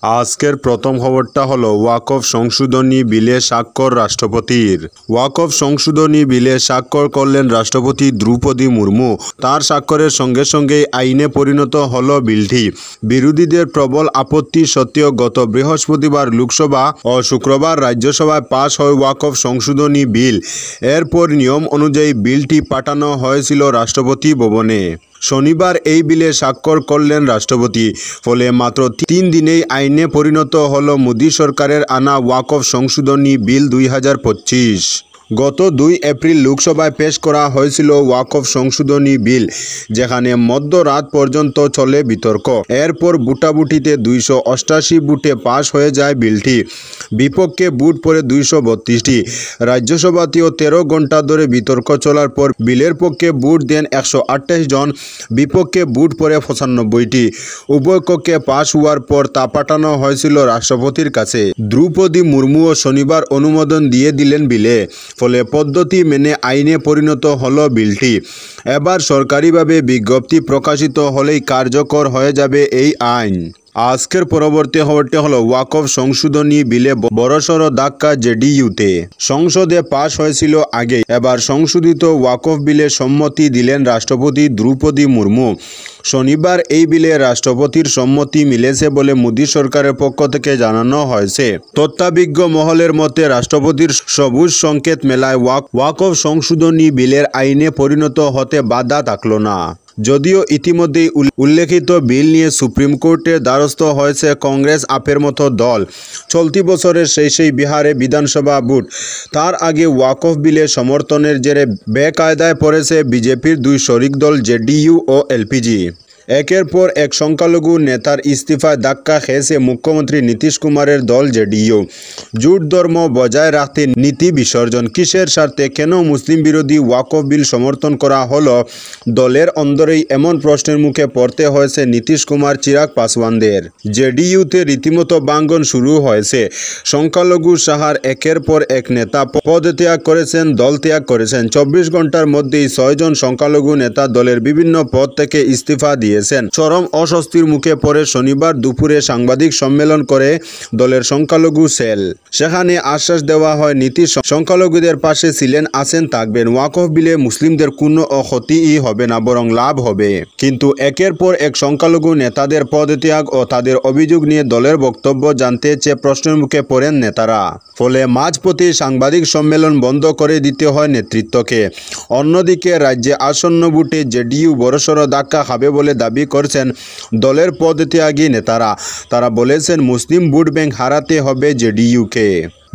আজকের প্রথম খবরটা হলো ওয়াকফ সংশোধনী বিলে স্বাক্ষর রাষ্ট্রপতির। ওয়াকফ সংশোধনী বিলে স্বাক্ষর করলেন রাষ্ট্রপতি দ্রৌপদী মুর্মু। তার স্বাক্ষরের সঙ্গে সঙ্গেই আইনে পরিণত হলো বিলটি। বিরোধীদের প্রবল আপত্তি সত্ত্বেও গত বৃহস্পতিবার লোকসভা ও শুক্রবার রাজ্যসভায় পাশ হয় ওয়াকফ সংশোধনী বিল। এরপর নিয়ম অনুযায়ী বিলটি পাঠানো হয়েছিল রাষ্ট্রপতি ভবনে। শনিবার এই বিলে স্বাক্ষর করলেন রাষ্ট্রপতি। ফলে মাত্র 3 দিনেই আইনে পরিণত হল মোদী সরকারের আনা ওয়াকফ সংশোধনী বিল 2025। গত 2 এপ্রিল লোকসভায় পেশ করা হয়েছিল ওয়াকফ সংশোধনী বিল, যেখানে মধ্যরাত পর্যন্ত চলে বিতর্ক। এরপর বুটাবুটিতে 288 ভোটে পাশ হয়ে যায় বিলটি। বিপক্ষে ভোট পড়ে 232টি। রাজ্যসভাতেও 13 ঘন্টা ধরে বিতর্ক চলার পর বিলের পক্ষে ভোট দেন 128 জন, বিপক্ষে ভোট পড়ে 95টি। উভয় কক্ষে পাশ হওয়ার পর তা পাঠানো হয়েছিল রাষ্ট্রপতির কাছে। দ্রৌপদী মুর্মুও শনিবার অনুমোদন দিয়ে দিলেন বিলে। ফলে পদ্ধতি মেনে আইনে পরিণত হলো বিলটি। এবার সরকারিভাবে বিজ্ঞপ্তি প্রকাশিত হলেই কার্যকর হয়ে যাবে এই আইন। আজকের পরবর্তী খবরটি হলো ওয়াকফ সংশোধনী বিলে বড়সড় ধাক্কা জেডিইউতে। সংসদে পাশ হয়েছিল আগে, এবার সংশোধিত ওয়াকফ বিলে সম্মতি দিলেন রাষ্ট্রপতি দ্রৌপদী মুর্মু। শনিবার এই বিলে রাষ্ট্রপতির সম্মতি মিলেছে বলে মোদী সরকারের পক্ষ থেকে জানানো হয়েছে। তত্ত্বাবিজ্ঞ মহলের মতে রাষ্ট্রপতির সবুজ সংকেত মেলায় ওয়াকফ সংশোধনী বিলের আইনে পরিণত হতে বাধা থাকল না। যদিও ইতিমধ্যেই উল্লেখিত বিল নিয়ে সুপ্রিম কোর্টের দ্বারস্থ হয়েছে কংগ্রেস আপের মতো দল। চলতি বছরের শেষেই বিহারে বিধানসভা ভোট। তার আগে ওয়াকফ বিলে সমর্থনের জেরে বেকায়দায় পড়েছে বিজেপির 2 শরিক দল জেডিইউ ও এলপিজি। একের পর এক সংখ্যালঘু নেতার ইস্তফায় ধাক্কা খেয়েছে মুখ্যমন্ত্রী নীতিশ কুমারের দল জেডিইউ। জোট ধর্ম বজায় রাখতে নীতি বিসর্জন, কিসের স্বার্থে, কেন মুসলিম বিরোধী ওয়াকফ বিল সমর্থন করা হলো? দলের অন্দরেই এমন প্রশ্নের মুখে পড়তে হয়েছে নীতিশ কুমার চিরাগ পাসওয়ানদের। জেডিইউতে রীতিমতো ভাঙন শুরু হয়েছে। সংখ্যালঘু সাহার একের পর এক নেতা পদত্যাগ করেছেন, দল ত্যাগ করেছেন। 24 ঘন্টার মধ্যেই 6 জন সংখ্যালঘু নেতা দলের বিভিন্ন পদ থেকে ইস্তফা দিয়ে চরম অস্বস্তির মুখে পড়ে শনিবার দুপুরে সাংবাদিক সম্মেলন করে দলের সংখ্যালঘু সেল। সেখানে আশ্বাস দেওয়া হয় নীতিশ সংখ্যালঘুদের পাশে ছিলেন, আছেন, থাকবেন। ওয়াকফ বিলে মুসলিমদের কোনো ক্ষতিই হবে না, বরং লাভ হবে। কিন্তু একের পর এক সংখ্যালঘু নেতাদের পদত্যাগ ও তাদের অভিযোগ নিয়ে দলের বক্তব্য জানতে চেয়ে প্রশ্নের মুখে পড়েন নেতারা। ফলে মাঝপথে সাংবাদিক সম্মেলন বন্ধ করে দিতে হয় নেতৃত্বকে। অন্যদিকে রাজ্যে আসন্ন ভোটে জেডিইউ বড়সড় ধাক্কা খাবে বলে দাবি করছেন দলের পদত্যাগী নেতারা। তারা বলেছেন মুসলিম ভোট ব্যাংক হারাতে হবে জেডিইউকে।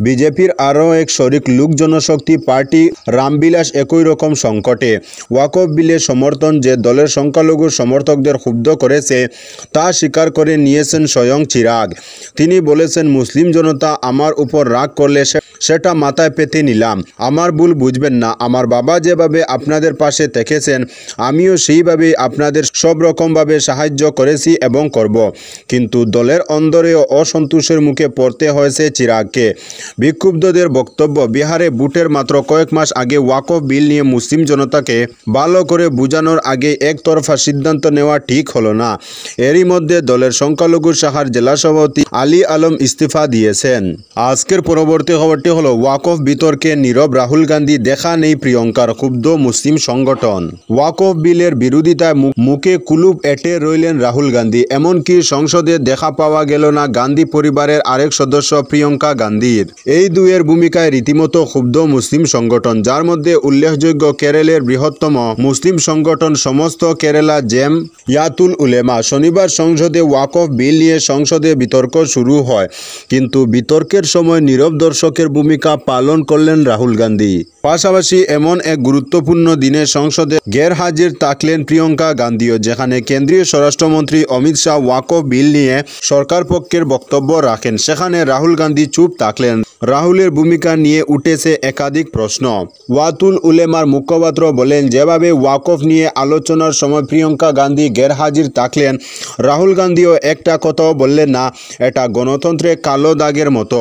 বিজেপির আরও এক শরিক লোক জনশক্তি পার্টি রামবিলাস একই রকম সংকটে। ওয়াকফ বিলের সমর্থন যে দলের সংখ্যালঘু সমর্থকদের ক্ষুব্ধ করেছে তা স্বীকার করে নিয়েছেন স্বয়ং চিরাগ। তিনি বলেছেন, মুসলিম জনতা আমার উপর রাগ করলে সেটা মাথায় পেতে নিলাম। আমার ভুল বুঝবেন না। আমার বাবা যেভাবে আপনাদের পাশে থেকেছেন, আমিও সেইভাবেই আপনাদের সব রকমভাবে সাহায্য করেছি এবং করব। কিন্তু দলের অন্দরেও অসন্তোষের মুখে পড়তে হয়েছে চিরাগকে। বিক্ষুব্ধদের বক্তব্য, বিহারে ভোটের মাত্র কয়েক মাস আগে ওয়াকফ বিল নিয়ে মুসলিম জনতাকে ভালো করে বোঝানোর আগে একতরফা সিদ্ধান্ত নেওয়া ঠিক হলো না। এরই মধ্যে দলের সংখ্যালঘু শাখার জেলা সভাপতি আলী আলম ইস্তফা দিয়েছেন। আজকের পরবর্তী খবরটি হলো ওয়াকফ বিতর্কে নীরব রাহুল গান্ধী, দেখা নেই প্রিয়ঙ্কার, ক্ষুব্ধ মুসলিম সংগঠন। ওয়াকফ বিলের বিরোধিতায় মুখে কুলুপ এঁটে রইলেন রাহুল গান্ধী। এমনকি সংসদে দেখা পাওয়া গেল না গান্ধী পরিবারের আরেক সদস্য প্রিয়ঙ্কা গান্ধীর। এই দুয়ের ভূমিকায় রীতিমতো ক্ষুব্ধ মুসলিম সংগঠন, যার মধ্যে উল্লেখযোগ্য কেরলের বৃহত্তম মুসলিম সংগঠন সমস্ত কেরালা জামিয়াতুল উলেমা। শনিবার সংসদে ওয়াকফ বিল নিয়ে সংসদে বিতর্ক শুরু হয়, কিন্তু বিতর্কের সময় নীরব দর্শকের ভূমিকা পালন করলেন রাহুল গান্ধী। পাশাপাশি এমন এক গুরুত্বপূর্ণ দিনে সংসদে গেরহাজির থাকলেন প্রিয়ঙ্কা গান্ধীও, যেখানে কেন্দ্রীয় স্বরাষ্ট্রমন্ত্রী অমিত শাহ ওয়াকফ বিল নিয়ে সরকার পক্ষের বক্তব্য রাখেন। সেখানে রাহুল গান্ধী চুপ থাকলেন। রাহুলের ভূমিকা নিয়ে উঠেছে একাধিক প্রশ্ন। ওয়াতুল উলেমার মুখপাত্র বলেন, যেভাবে ওয়াকফ নিয়ে আলোচনার সময় প্রিয়াঙ্কা গান্ধী গেরহাজির থাকলেন, রাহুল গান্ধীও একটা কথাও বললেন না। এটা গণতন্ত্রে কালো দাগের মতো।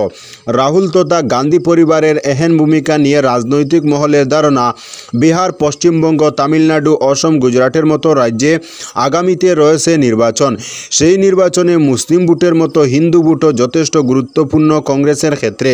রাহুল তথা গান্ধী পরিবারের এহেন ভূমিকা নিয়ে রাজনৈতিক মহলের ধারণা, বিহার, পশ্চিমবঙ্গ, তামিলনাড়ু, অসম, গুজরাটের মতো রাজ্যে আগামীতে রয়েছে নির্বাচন। সেই নির্বাচনে মুসলিম ভোটের মতো হিন্দু ভোটও যথেষ্ট গুরুত্বপূর্ণ কংগ্রেসের ক্ষেত্রে।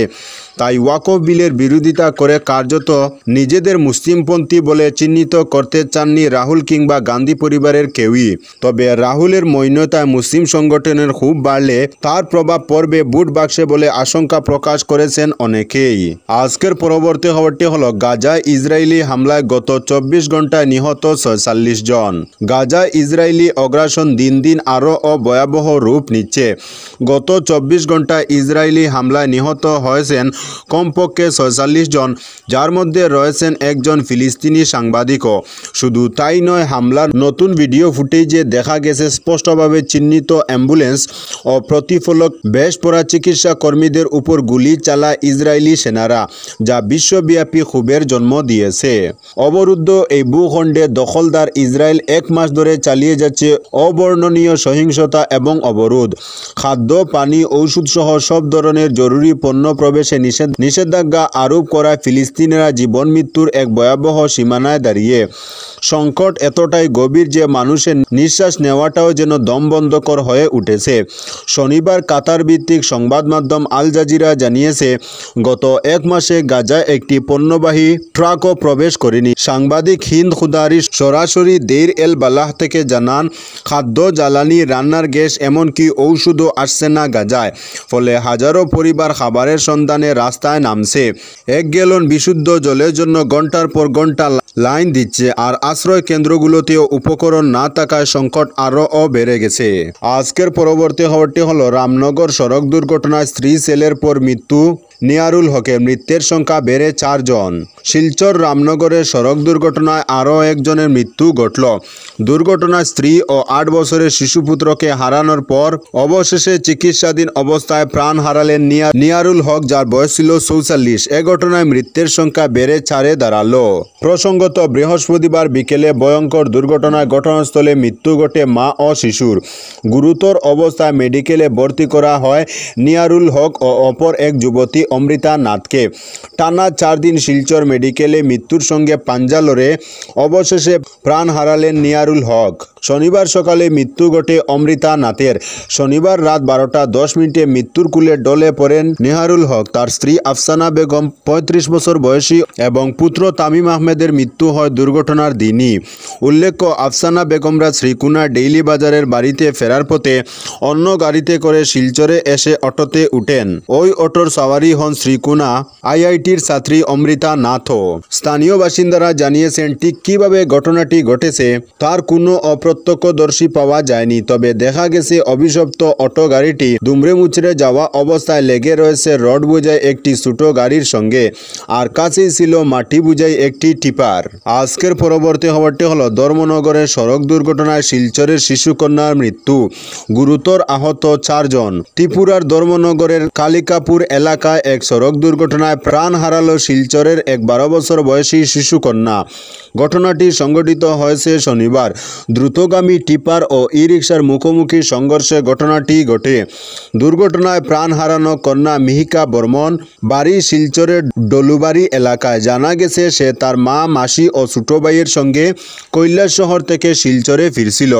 তাই ওয়াকফ বিলের বিরোধিতা করে কার্যত নিজেদের মুসলিমপন্থী বলে চিহ্নিত করতে চাননি রাহুল কিংবা গান্ধী পরিবারের কেউই। তবে রাহুলের মৌনতায় মুসলিম সংগঠনের খুব বাড়লে তার প্রভাব পড়বে ভোট বাক্সে বলে আশঙ্কা প্রকাশ করেছেন অনেকেই। আজকের পরবর্তী খবরটি হলো, গাজায় ইসরায়েলি হামলায় গত 24 ঘন্টায় নিহত 46 জন। গাজায় ইসরায়েলি অগ্রাসন দিন দিন আরও ভয়াবহ রূপ নিচ্ছে। গত 24 ঘন্টায় ইসরায়েলি হামলায় নিহত হয়েছেন কমপক্ষে 46 জন, যার মধ্যে রয়েছেন একজন ফিলিস্তিনি সাংবাদিকও। শুধু তাই নয়, হামলার নতুন ভিডিও ফুটেজে দেখা গেছে স্পষ্টভাবে চিহ্নিত অ্যাম্বুলেন্স ও প্রতিফলক বেশ পড়া চিকিৎসা কর্মীদের উপর গুলি চালায় ইসরায়েলি সেনারা, যা বিশ্বব্যাপী ক্ষোভের জন্ম দিয়েছে। অবরুদ্ধ এই ভূখণ্ডে দখলদার ইসরায়েল 1 মাস ধরে চালিয়ে যাচ্ছে অবর্ণনীয় সহিংসতা এবং অবরোধ। খাদ্য, পানি, ঔষধসহ সব ধরনের জরুরি পণ্য প্রবেশে নিষেধাজ্ঞা আরোপ করায় ফিলিস্তিনিরা জীবন মৃত্যুর এক ভয়াবহ সীমানায় দাঁড়িয়ে। সংকট এতটাই গভীর যে মানুষের নিঃশ্বাস নেওয়াটাও যেন দমবন্ধকর হয়ে উঠেছে। শনিবার কাতার ভিত্তিক সংবাদ মাধ্যম আল জাজিরা জানিয়েছে, গত 1 মাসে গাজায় একটি পণ্যবাহী ট্রাকও প্রবেশ করেনি। সাংবাদিক হিন্দ খুদারি সরাসরি দেইর এল বালাহ থেকে জানান, খাদ্য, জ্বালানি, রান্নার গ্যাস, এমনকি ঔষধও আসছে না গাজায়। ফলে হাজারো পরিবার খাবারের সন্ধানে রাস্তায় নামছে। 1 গ্যালন বিশুদ্ধ জলের জন্য ঘন্টার পর ঘন্টা লাইন দিচ্ছে। আর আশ্রয় কেন্দ্রগুলোতেও উপকরণ না থাকায় সংকট আরও বেড়ে গেছে। আজকের পরবর্তী খবরটি হলো, রামনগর সড়ক দুর্ঘটনায় স্ত্রী ছেলের পর মৃত্যু, নিয়ারুল হকের মৃত্যুর সংখ্যা বেড়ে 4 জন। শিলচর রামনগরের সড়ক দুর্ঘটনায় আরও একজনের মৃত্যু ঘটল। দুর্ঘটনায় স্ত্রী ও 8 বছরের শিশুপুত্রকে হারানোর পর অবশেষে চিকিৎসাধীন অবস্থায় প্রাণ হারালেন নিয়ারুল হক, যার বয়স ছিল 44। এ ঘটনায় মৃত্যুর সংখ্যা বেড়ে 4-এ দাঁড়ালো। প্রসঙ্গত, বৃহস্পতিবার বিকেলে ভয়ঙ্কর দুর্ঘটনায় ঘটনাস্থলে মৃত্যু ঘটে মা ও শিশুর। গুরুতর অবস্থায় মেডিকেলে ভর্তি করা হয় নিয়ারুল হক ও অপর এক যুবতী অমৃতা নাথকে। টানা 4 দিন শিলচর মেডিকেলে মৃত্যুর সঙ্গে পাঞ্জা লড়ে অবশেষে প্রাণ হারালেন নিয়ারুল হক। শনিবার সকালে মৃত্যু ঘটে অমৃতা নাথের। শনিবার রাত 12:10 মৃত্যুর কুলে ডলে পড়েন নিহারুল হক। তার স্ত্রী আফসানা বেগম 35 বছর বয়সী এবং পুত্র তামিম আহমেদের মৃত্যু হয় দুর্ঘটনার দিনই। উল্লেখ্য, আফসানা বেগমরা শ্রীকুনা ডেইলি বাজারের বাড়িতে ফেরার পথে অন্য গাড়িতে করে শিলচরে এসে অটোতে উঠেন। ওই অটোর সওয়ারি হন শ্রীকুনা আইআইটির ছাত্রী অমৃতা নাথও। স্থানীয় বাসিন্দারা জানিয়েছেন, ঠিক কিভাবে ঘটনাটি ঘটেছে তার কোনো প্রত্যক্ষদর্শী পাওয়া যায়নি। তবে দেখা গেছে অভিশপ্ত অটো গাড়িটি দুমড়ে মুচড়ে যাওয়া অবস্থায় লেগে রয়েছে রড বোঝাই একটি ছোট গাড়ির সঙ্গে, আর কাছেই ছিল মাটি বোঝাই একটি টিপার। আজকের পরবর্তী খবরটি হলো, ধর্মনগরের সড়ক দুর্ঘটনায় শিলচরের শিশুকন্যার মৃত্যু, গুরুতর আহত 4 জন। ত্রিপুরার ধর্মনগরের কালিকাপুর এলাকায় এক সড়ক দুর্ঘটনায় প্রাণ হারালো শিলচরের এক 12 বছর বয়সী শিশুকন্যা। ঘটনাটি সংঘটিত হয়েছে শনিবার। দ্রুতগামী টিপার ও ই-রিকশার মুখোমুখি সংঘর্ষে ঘটনাটি ঘটে। দুর্ঘটনায় প্রাণ হারানো কন্যা মিহিকা বর্মন, বাড়ি শিলচরের ডলুবাড়ি এলাকায়। জানা গেছে সে তার মা, মাসি ও ছোট ভাইয়ের সঙ্গে কৈলাসহর থেকে শিলচরে ফিরছিল।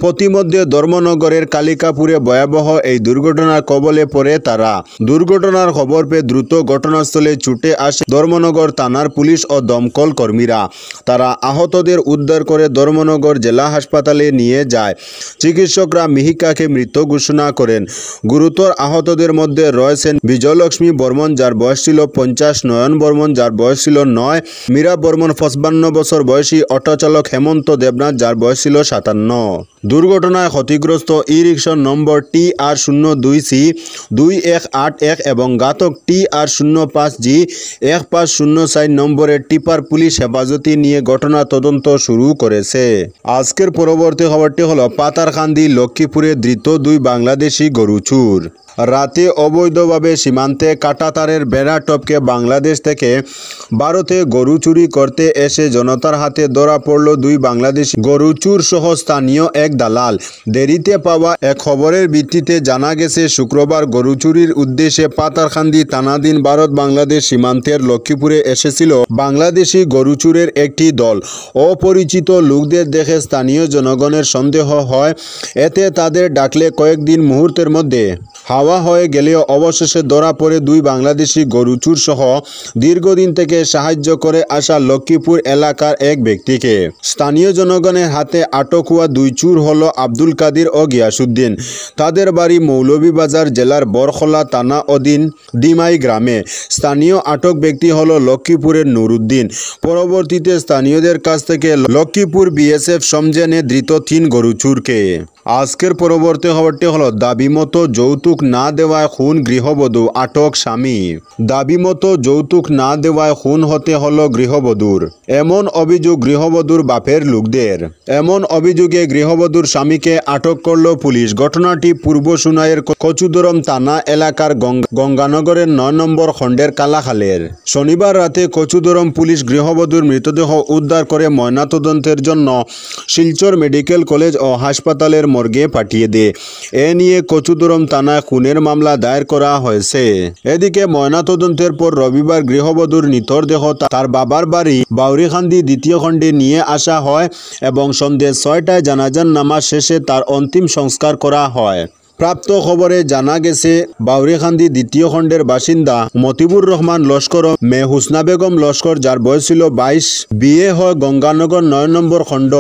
প্রতিমধ্যে ধর্মনগরের কালিকাপুরে ভয়াবহ এই দুর্ঘটনার কবলে পড়ে তারা। দুর্ঘটনার খবর পেয়ে দ্রুত ঘটনাস্থলে ছুটে আসে ধর্মনগর থানার পুলিশ ও দমকল কর্মীরা। তারা আহতদের উদ্ধার করে ধর্মনগর জেলা হাসপাতালে নিয়ে যায়। চিকিৎসকরা মিহিকাকে মৃত ঘোষণা করেন। গুরুতর আহতদের মধ্যে রয়েছেন বিজয়লক্ষ্মী বর্মন, যার বয়স ছিল 50, নয়ন বর্মন, যার বয়স ছিল 9, মীরা বর্মন 55 বছর বয়সী, অটোচালক হেমন্ত দেবনাথ, যার বয়স ছিল 57। দুর্ঘটনায় ক্ষতিগ্রস্ত ই-রিকশার নম্বর TR02C2181 এবং ঘাতক TR05G 1504 নম্বরের টিপার পুলিশ হেফাজতে নিয়ে ঘটনা তদন্ত শুরু করেছে। আজকের পরবর্তী খবরটি হলো পাতারকান্দি লক্ষ্মীপুরে ধৃত 2 বাংলাদেশি গরু চোর। রাতে অবৈধভাবে সীমান্তে কাঁটাতারের বেড়া টপকে বাংলাদেশ থেকে ভারতে গরু চুরি করতে এসে জনতার হাতে ধরা পড়ল 2 বাংলাদেশি গরু চোর সহ স্থানীয় এক দালাল। দেরিতে পাওয়া এক খবরের ভিত্তিতে জানা গেছে শুক্রবার গরু চুরির উদ্দেশ্যে পাতারকান্দি থানাধীন ভারত বাংলাদেশ সীমান্তের লক্ষ্মীপুরে এসেছিল বাংলাদেশি গরু চোরের একটি দল। অপরিচিত লোকদের দেখে স্থানীয় জনগণের সন্দেহ হয়, এতে তাদের ডাকলে কয়েকদিন মুহূর্তের মধ্যে হাওয়া হয়ে গেলেও অবশেষে ধরা পড়ে 2 বাংলাদেশি গরু চোর সহ দীর্ঘদিন থেকে সাহায্য করে আসা লক্ষ্মীপুর এলাকার এক ব্যক্তিকে। স্থানীয় জনগণের হাতে আটক হওয়া 2 চোর হল আব্দুল কাদির ও গিয়াসউদ্দিন। তাদের বাড়ি মৌলভীবাজার জেলার বরখলা থানা অধীন ডিমাই গ্রামে। স্থানীয় আটক ব্যক্তি হল লক্ষ্মীপুরের নুরুদ্দিন। পরবর্তীতে স্থানীয়দের কাছ থেকে লক্ষ্মীপুর BSF সমঝে ধৃত 3 গরু চোরকে। আজকের পরবর্তী খবরটি হলো দাবিমতো যৌতুক না দেওয়ায় খুন গৃহবধূ, আটক স্বামী। দাবিমতো যৌতুক না দেওয়ায় খুন হতে হলো গৃহবধূর, এমন অভিযোগ গৃহবধূর বাপের লোকদের। এমন অভিযোগে গৃহবধূর স্বামীকে আটক করল পুলিশ। ঘটনাটি পূর্ব সুনাইয়ের কচুদরম থানা এলাকার গঙ্গানগরের 9 নম্বর খণ্ডের কালাখালের। শনিবার রাতে কচুদরম পুলিশ গৃহবধূর মৃতদেহ উদ্ধার করে ময়নাতদন্তের জন্য শিলচর মেডিকেল কলেজ ও হাসপাতালের মর্গে পাঠিয়ে দেয়। এ নিয়ে কচুদরম থানায় খুনের মামলা দায়ের করা হয়েছে। এদিকে ময়নাতদন্তের পর রবিবার গৃহবধূর নিথর দেহ তার বাবার বাড়ি বাউরিখান্দি 2য় খণ্ডে নিয়ে আসা হয় এবং সন্ধ্যে 6টায় জানাজার নামাজ শেষে তার অন্তিম সংস্কার করা হয়। প্রাপ্ত খবরে জানা গেছে বাউরিখান্দি 2য় খণ্ডের বাসিন্দা মতিবুর রহমান লস্কর ও মেয়ে হুসনা বেগম লস্কর, যার বয়স ছিল 22, বিয়ে হয় গঙ্গানগর 9 নম্বর খণ্ড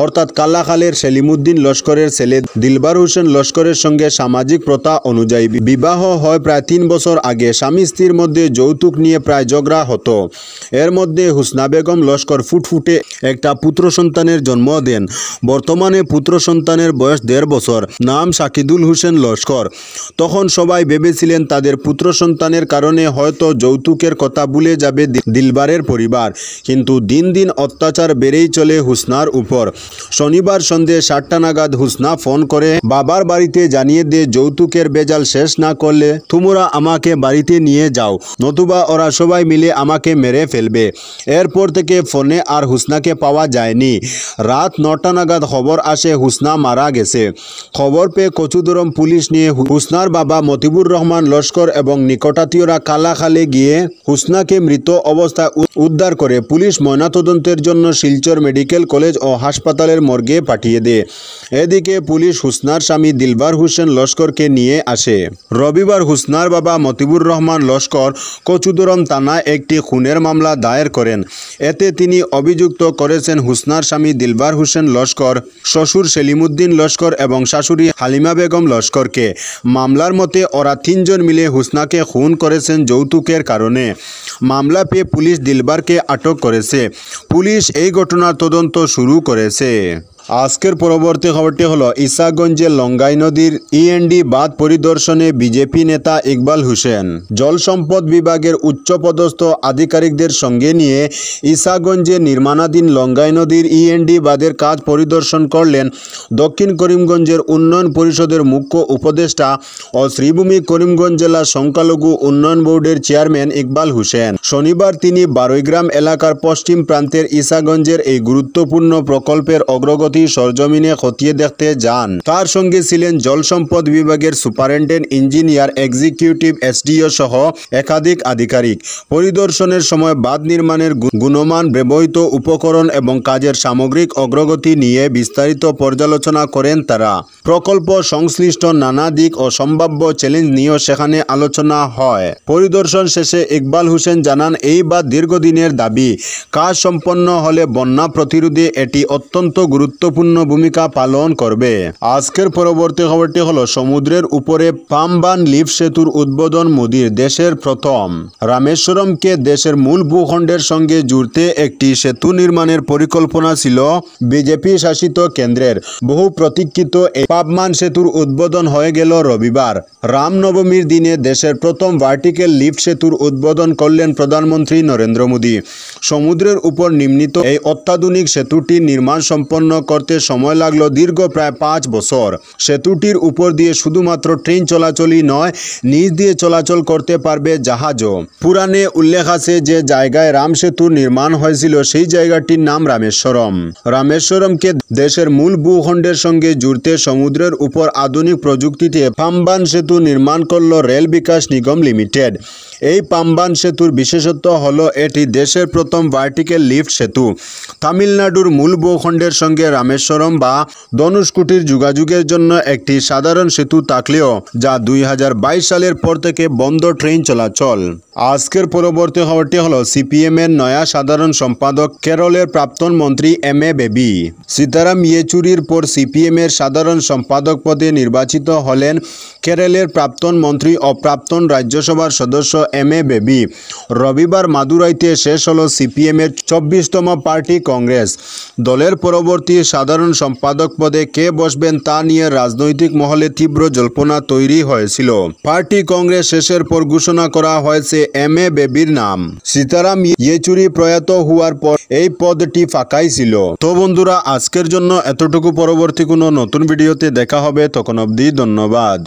অর্থাৎ কালাখালের সেলিমউদ্দিন লস্করের ছেলে দিলবার হোসেন লস্করের সঙ্গে সামাজিক প্রথা অনুযায়ী বিবাহ হয় প্রায় 3 বছর আগে। স্বামী স্ত্রীর মধ্যে যৌতুক নিয়ে প্রায় ঝগড়া হতো। এর মধ্যে হুসনা বেগম লস্কর ফুটফুটে একটা পুত্র সন্তানের জন্ম দেন। বর্তমানে পুত্র সন্তানের বয়স 1.5 বছর, নাম শাকিদুল হোসেন লস্কর। তখন সবাই ভেবেছিলেন তাদের পুত্র সন্তানের কারণে হয়তো যৌতুকের কথা ভুলে যাবে দিলবারের পরিবার, কিন্তু দিন দিন অত্যাচার বেড়েই চলে হুসনার উপর। শনিবার সন্ধ্যে 7টা নাগাদ হুসনা ফোন করে বাবার বাড়িতে জানিয়ে দেয়, যৌতুকের বেজাল শেষ না করলে তোমরা আমাকে বাড়িতে নিয়ে যাও, নতুবা ওরা সবাই মিলে আমাকে মেরে ফেলবে। এরপর থেকে ফোনে আর হুসনাকে পাওয়া যায়নি। রাত 9টা নাগাদ খবর আসে হুসনা মারা গেছে। খবর পেয়ে কচুদরম পুলিশ নিয়ে হুসনার বাবা মতিবুর রহমান লস্কর এবং নিকটাত্মীয়রা কালাখালে গিয়ে হুসনাকে মৃত অবস্থায় উদ্ধার করে পুলিশ ময়নাতদন্তের জন্য শিলচর মেডিকেল কলেজ ও হাসপাতালের মর্গে পাঠিয়ে দেয়। এদিকে পুলিশ হুসনার স্বামী দিলবার হোসেন লস্করকে নিয়ে আসে। রবিবার হুসনার বাবা মতিবুর রহমান লস্কর কচুদরম থানায় একটি খুনের মামলা দায়ের করেন। এতে তিনি অভিযুক্ত করেছেন হুসনার স্বামী দিলবার হোসেন লস্কর, শ্বশুর সেলিমউদ্দিন লস্কর এবং শাশুড়ি হালিমা বেগম লস্করকে। মামলার মতে ওরা 3 জন মিলে হুসনাকে খুন করেছেন যৌতুকের কারণে। মামলা পেয়ে পুলিশ দিলবারকে আটক করেছে। পুলিশ এই ঘটনার তদন্ত শুরু করেছে। আজকের পরবর্তী খবরটি হলো ঈসাগঞ্জে লঙ্গাই নদীর END বাঁধ পরিদর্শনে বিজেপি নেতা ইকবাল হোসেন। জল সম্পদ বিভাগের উচ্চপদস্থ আধিকারিকদের সঙ্গে নিয়ে ঈসাগঞ্জে নির্মাণাধীন লঙ্গাই নদীর END বাঁধের কাজ পরিদর্শন করলেন দক্ষিণ করিমগঞ্জের উন্নয়ন পরিষদের মুখ্য উপদেষ্টা ও শ্রীভূমি করিমগঞ্জ জেলা সংখ্যালঘু উন্নয়ন বোর্ডের চেয়ারম্যান ইকবাল হোসেন। শনিবার তিনি বারৈগ্রাম এলাকার পশ্চিম প্রান্তের ঈসাগঞ্জের এই গুরুত্বপূর্ণ প্রকল্পের অগ্রগতি সরজমিনে খতিয়ে দেখতে যান। তার সঙ্গে ছিলেন জল সম্পদ বিভাগের সুপারিনটেন্ডেন্ট ইঞ্জিনিয়ার, এক্সিকিউটিভ SDO সহ একাধিক আধিকারিক। পরিদর্শনের সময় বাঁধ নির্মাণের গুণমান, ব্যবহৃত উপকরণ এবং কাজের সামগ্রিক অগ্রগতি নিয়ে বিস্তারিত পর্যালোচনা করেন তারা। প্রকল্প সংশ্লিষ্ট নানা দিক ও সম্ভাব্য চ্যালেঞ্জ নিয়েও সেখানে আলোচনা হয়। পরিদর্শন শেষে ইকবাল হোসেন জানান, জানান এই বাঁধ দীর্ঘদিনের দাবি, কাজ সম্পন্ন হলে বন্যা প্রতিরোধে এটি অত্যন্ত গুরুত্বপূর্ণ ভূমিকা পালন করবে। আজকের পরবর্তী খবরটি হলো সমুদ্রের উপরে পাম্বান লিফট সেতুর উদ্বোধন মোদির। দেশের প্রথম রামেশ্বরমকে দেশের মূল ভূখণ্ডের সঙ্গে জুড়তে একটি সেতু নির্মাণের পরিকল্পনা ছিল বিজেপি শাসিত কেন্দ্রের। বহু প্রতীক্ষিত এই পাম্বান সেতুর উদ্বোধন হয়ে গেল রবিবার। রামনবমীর দিনে দেশের প্রথম ভার্টিক্যাল লিফট সেতুর উদ্বোধন করলেন প্রধানমন্ত্রী নরেন্দ্র মোদী। সমুদ্রের উপর নির্মিত এই অত্যাধুনিক সেতুটি নির্মাণ সম্পন্ন করতে সময় লাগলো দীর্ঘ প্রায় 5 বছর। সেতুটির উপর দিয়ে শুধুমাত্র ট্রেন চলাচলই নয়, নিচ দিয়ে চলাচল করতে পারবে জাহাজও। পুরাণে উল্লেখ আছে যে জায়গায় রাম সেতুর নির্মাণ হয়েছিল সেই জায়গাটির নাম রামেশ্বরম। রামেশ্বরমকে দেশের মূল ভূখণ্ডের সঙ্গে জুড়তে সমুদ্রের উপর আধুনিক প্রযুক্তিতে পাম্বান সেতু নির্মাণ করল রেল বিকাশ নিগম লিমিটেড। এই পাম্বান সেতুর বিশেষত্ব হলো এটি দেশের প্রথম ভার্টিক্যাল লিফট সেতু। তামিলনাড়ুর মূল ভূখণ্ডের সঙ্গে রামেশ্বরম বা ধনুষকুটির যোগাযোগের জন্য একটি সাধারণ সেতু থাকলেও যা 2022 সালের পর থেকে বন্ধ ট্রেন চলাচল। আজকের পরবর্তী খবরটি হলো সিপিএম এর নয়া সাধারণ সম্পাদক কেরলের প্রাক্তন মন্ত্রী এম.এ. বেবি। সীতারাম ইয়েচুরির পর সিপিএম এর সাধারণ সম্পাদক পদে নির্বাচিত হলেন কেরলের প্রাক্তন মন্ত্রী ও প্রাক্তন রাজ্যসভার সদস্য এম.এ. বেবি। রবিবার মাদুরাইতে শেষ হলো সিপিএম এর 24তম পার্টি কংগ্রেস। দলের পরবর্তী সাধারণ সম্পাদক পদে কে বসবেন তা নিয়ে রাজনৈতিক মহলে তীব্র জল্পনা তৈরি হয়েছিল। পার্টি কংগ্রেস শেষের পর ঘোষণা করা হয়েছে এম.এ. বেবির নাম। সীতারাম ইয়েচুরি প্রয়াত হওয়ার পর এই পদটি ফাঁকাই ছিল। তো বন্ধুরা, আজকের জন্য এতটুকু। পরবর্তী কোনো নতুন ভিডিওতে দেখা হবে, তখন অবধি ধন্যবাদ।